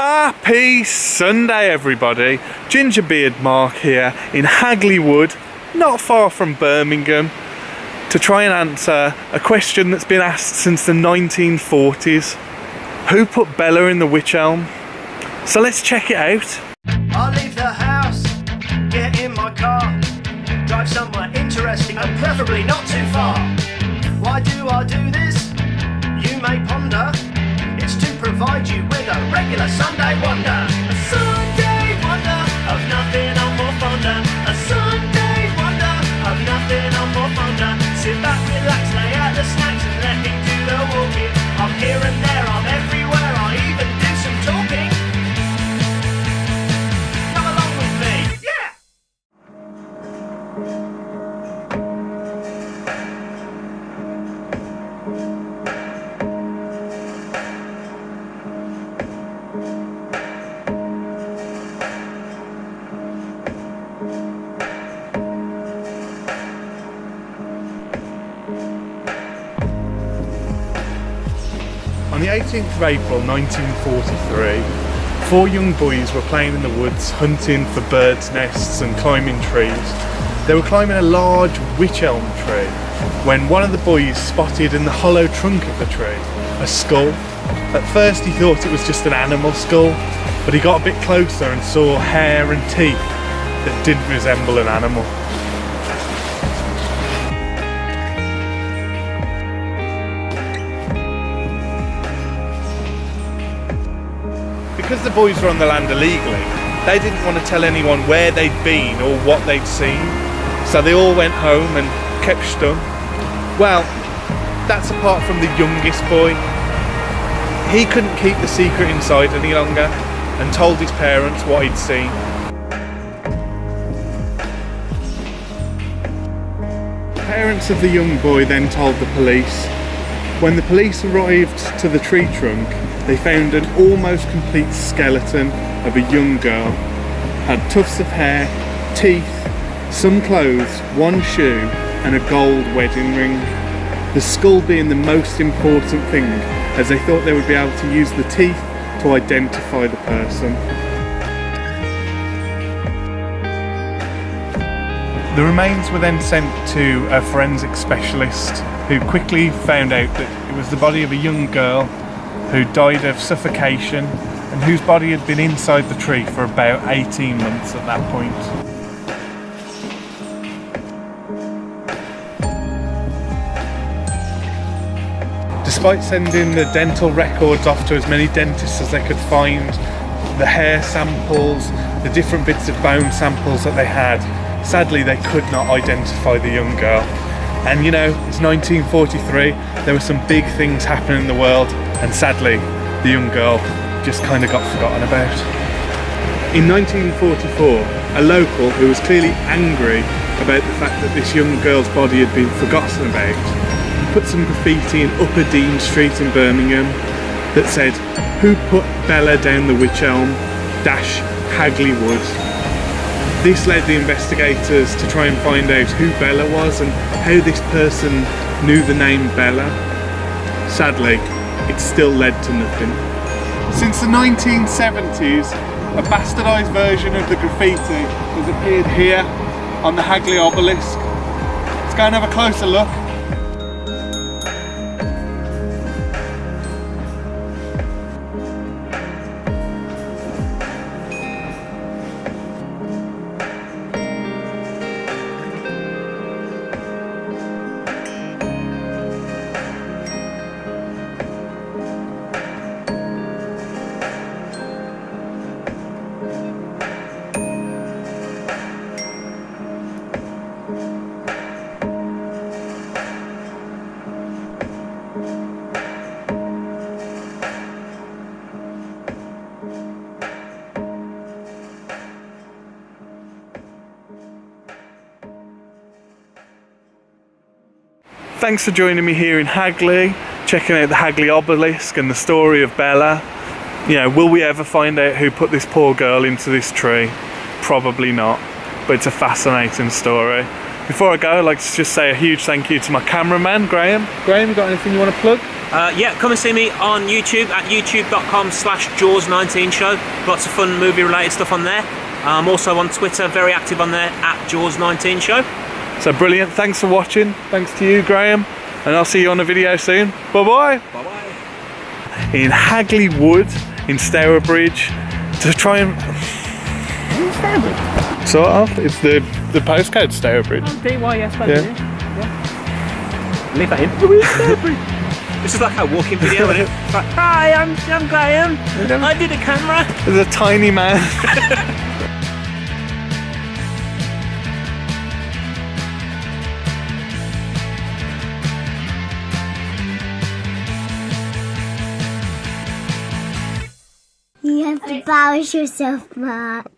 Happy Sunday, everybody. GingerBeardMark here in Hagley Wood, not far from Birmingham, to try and answer a question that's been asked since the 1940s. Who put Bella in the wych elm? So let's check it out. I'll leave the house, get in my car, drive somewhere interesting and preferably not too far. Why do I do this? You may ponder. It's to provide you with a regular Sunday wonder. A Sunday wonder of nothing I'm more fonder. A Sunday wonder of nothing I'm more fonder. Sit back, relax, lay out the snacks and let me do the walking. I'm here and there, I'm everywhere, I even do some talking. Come along with me, yeah! On the 18th of April 1943, four young boys were playing in the woods, hunting for birds' nests and climbing trees. They were climbing a large wych elm tree when one of the boys spotted in the hollow trunk of the tree a skull. At first he thought it was just an animal skull, but he got a bit closer and saw hair and teeth that didn't resemble an animal. Because the boys were on the land illegally, they didn't want to tell anyone where they'd been or what they'd seen, so they all went home and kept stum. Well, that's apart from the youngest boy. He couldn't keep the secret inside any longer and told his parents what he'd seen. The parents of the young boy then told the police. When the police arrived to the tree trunk, they found an almost complete skeleton of a young girl. Had tufts of hair, teeth, some clothes, one shoe and a gold wedding ring. The skull being the most important thing, as they thought they would be able to use the teeth to identify the person. The remains were then sent to a forensic specialist who quickly found out that it was the body of a young girl who died of suffocation and whose body had been inside the tree for about 18 months at that point. Despite sending the dental records off to as many dentists as they could find, the hair samples, the different bits of bone samples that they had, sadly they could not identify the young girl. And you know, it's 1943, there were some big things happening in the world, and sadly, the young girl just kind of got forgotten about. In 1944, a local who was clearly angry about the fact that this young girl's body had been forgotten about, put some graffiti in Upper Dean Street in Birmingham that said, "Who put Bella down the wych elm? Hagley Wood." This led the investigators to try and find out who Bella was and how this person knew the name Bella. Sadly, it still led to nothing. Since the 1970s, a bastardised version of the graffiti has appeared here on the Hagley Obelisk. Let's go and have a closer look. Thanks for joining me here in Hagley, checking out the Hagley Obelisk and the story of Bella. You know, will we ever find out who put this poor girl into this tree? Probably not, but it's a fascinating story. Before I go, I'd like to just say a huge thank you to my cameraman, Graham. Graham, you got anything you want to plug? Yeah, come and see me on YouTube at youtube.com/Jaws19show. Lots of fun movie related stuff on there. I'm also on Twitter, very active on there at Jaws19show. So brilliant, thanks for watching. Thanks to you, Graham. And I'll see you on a video soon. Bye-bye. Bye-bye. In Hagley Wood, in Stourbridge, to try and... Sort of. It's the postcode Stourbridge. Oh, DYS, yeah. Leave that in. This is like a walking video, isn't it? Like, hi, I'm Graham. I did a camera. There's a tiny man. You have to embarrass yourself, Mark.